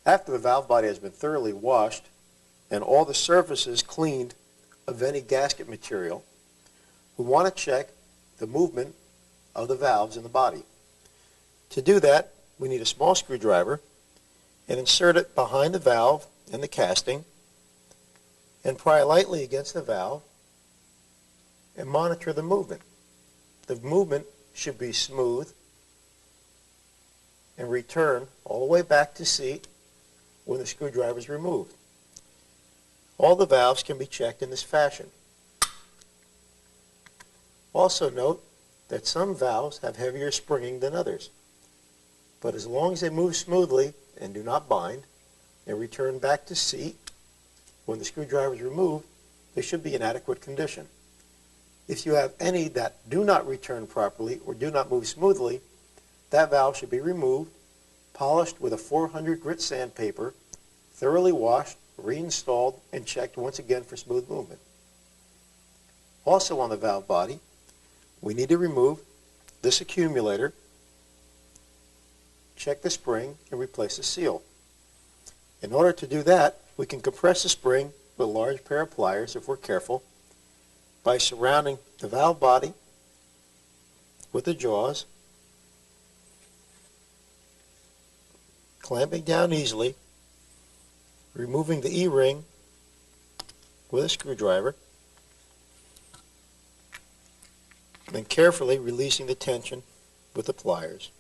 After the valve body has been thoroughly washed and all the surfaces cleaned of any gasket material, we want to check the movement of the valves in the body. To do that, we need a small screwdriver and insert it behind the valve and the casting and pry lightly against the valve and monitor the movement. The movement should be smooth and return all the way back to seat when the screwdriver is removed. All the valves can be checked in this fashion. Also note that some valves have heavier springing than others, but as long as they move smoothly and do not bind and return back to seat when the screwdriver is removed, they should be in adequate condition. If you have any that do not return properly or do not move smoothly, that valve should be removed, polished with a 400 grit sandpaper, thoroughly washed, reinstalled, and checked once again for smooth movement. Also on the valve body, we need to remove this accumulator, check the spring, and replace the seal. In order to do that, we can compress the spring with a large pair of pliers if we're careful by surrounding the valve body with the jaws, clamping down easily, removing the E-ring with a screwdriver, and carefully releasing the tension with the pliers.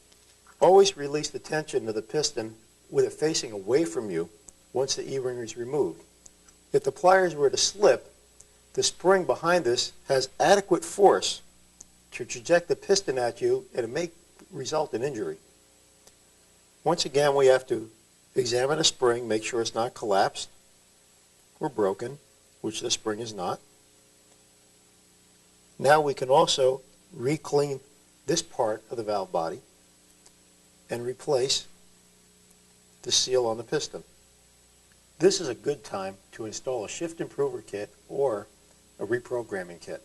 Always release the tension of the piston with it facing away from you once the E-ring is removed. If the pliers were to slip, the spring behind this has adequate force to traject the piston at you, and it may result in injury. Once again, we have to examine the spring, make sure it's not collapsed or broken, which the spring is not. Now we can also re-clean this part of the valve body and replace the seal on the piston. This is a good time to install a shift improver kit or a reprogramming kit.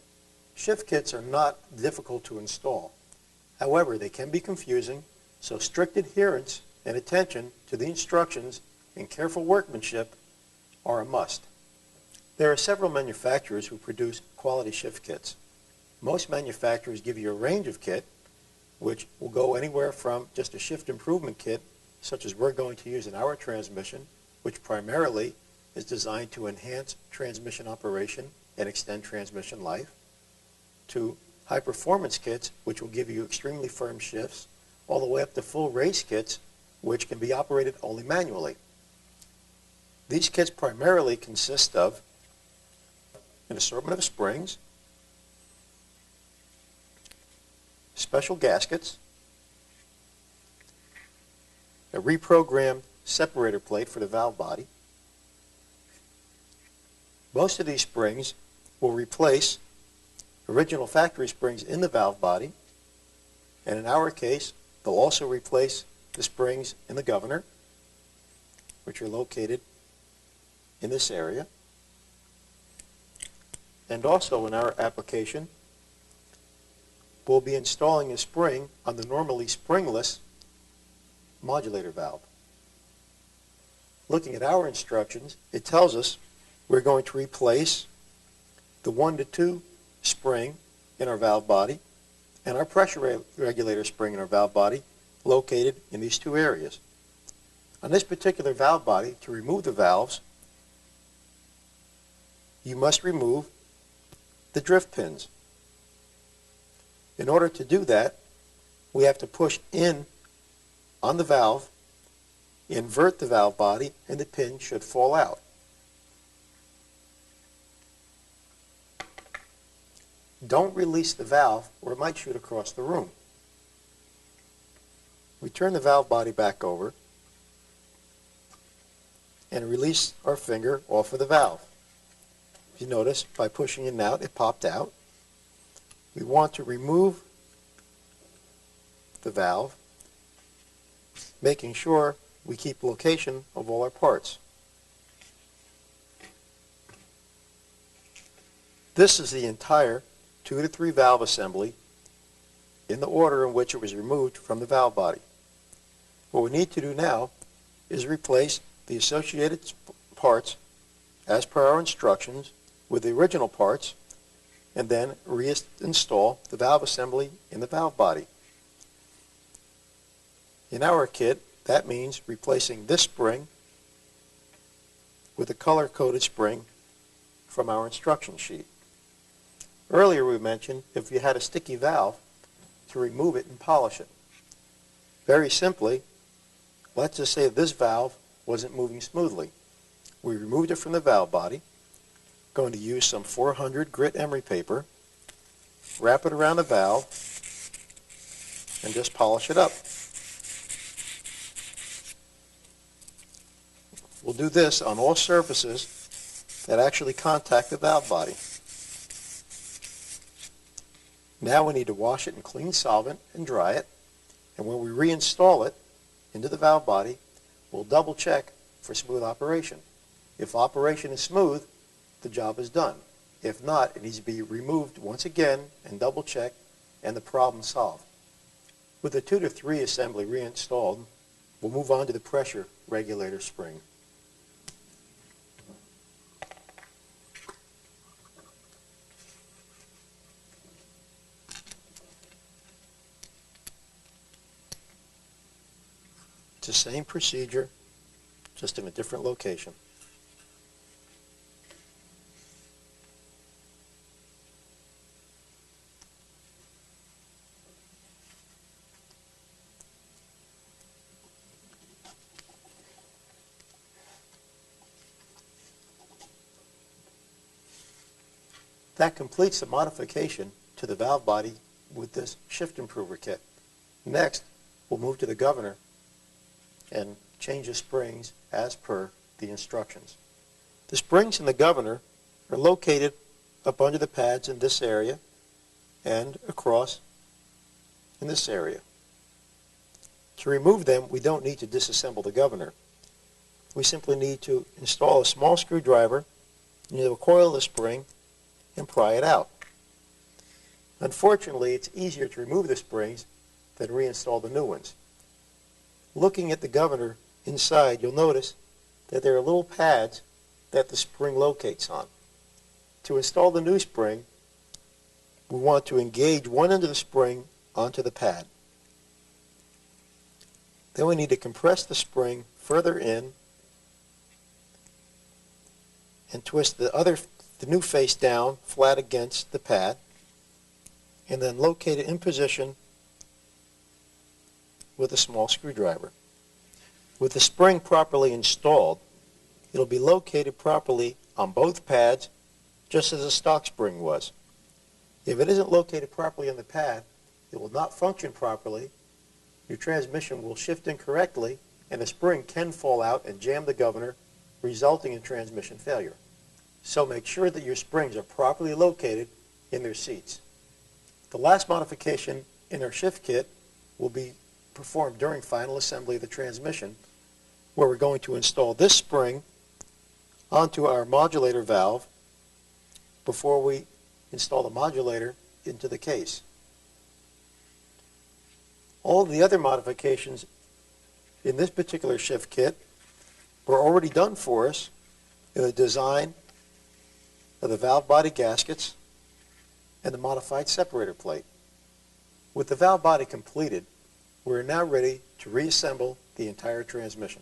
Shift kits are not difficult to install. However, they can be confusing, so strict adherence and attention to the instructions and careful workmanship are a must. There are several manufacturers who produce quality shift kits. Most manufacturers give you a range of kit, which will go anywhere from just a shift improvement kit, such as we're going to use in our transmission, which primarily is designed to enhance transmission operation and extend transmission life, to high-performance kits, which will give you extremely firm shifts, all the way up to full race kits, which can be operated only manually. These kits primarily consist of an assortment of springs, special gaskets, a reprogrammed separator plate for the valve body. Most of these springs will replace original factory springs in the valve body, and in our case, they'll also replace the springs in the governor, which are located in this area. And also in our application, we'll be installing a spring on the normally springless modulator valve. Looking at our instructions, it tells us we're going to replace the 1 to 2 spring in our valve body and our pressure regulator spring in our valve body located in these two areas. On this particular valve body, to remove the valves, you must remove the drift pins. In order to do that, we have to push in on the valve, invert the valve body, and the pin should fall out. Don't release the valve or it might shoot across the room. We turn the valve body back over and release our finger off of the valve. If you notice, by pushing it out, it popped out. We want to remove the valve, making sure we keep location of all our parts. This is the entire 2 to 3 valve assembly in the order in which it was removed from the valve body. What we need to do now is replace the associated parts as per our instructions with the original parts and then reinstall the valve assembly in the valve body. In our kit, that means replacing this spring with a color-coded spring from our instruction sheet. Earlier we mentioned if you had a sticky valve, to remove it and polish it. Very simply, let's just say this valve wasn't moving smoothly. We removed it from the valve body, going to use some 400 grit emery paper, wrap it around the valve, and just polish it up. We'll do this on all surfaces that actually contact the valve body. Now we need to wash it in clean solvent and dry it, and when we reinstall it into the valve body, we'll double check for smooth operation. If operation is smooth, the job is done. If not, it needs to be removed once again and double check and the problem solved. With the 2 to 3 assembly reinstalled, we'll move on to the pressure regulator spring. It's the same procedure, just in a different location. That completes the modification to the valve body with this shift improver kit. Next, we'll move to the governor and change the springs as per the instructions. The springs in the governor are located up under the pads in this area and across in this area. To remove them, we don't need to disassemble the governor. We simply need to install a small screwdriver into the coil of the spring and pry it out. Unfortunately, it's easier to remove the springs than reinstall the new ones. Looking at the governor inside, you'll notice that there are little pads that the spring locates on. To install the new spring, we want to engage one end of the spring onto the pad. Then we need to compress the spring further in and twist the new face down flat against the pad, and then locate it in position with a small screwdriver. With the spring properly installed, it'll be located properly on both pads, just as a stock spring was. If it isn't located properly on the pad, it will not function properly, your transmission will shift incorrectly, and the spring can fall out and jam the governor, resulting in transmission failure. So make sure that your springs are properly located in their seats. The last modification in our shift kit will be performed during final assembly of the transmission, where we're going to install this spring onto our modulator valve before we install the modulator into the case. All of the other modifications in this particular shift kit were already done for us in the design of the valve body gaskets and the modified separator plate. With the valve body completed, we're now ready to reassemble the entire transmission.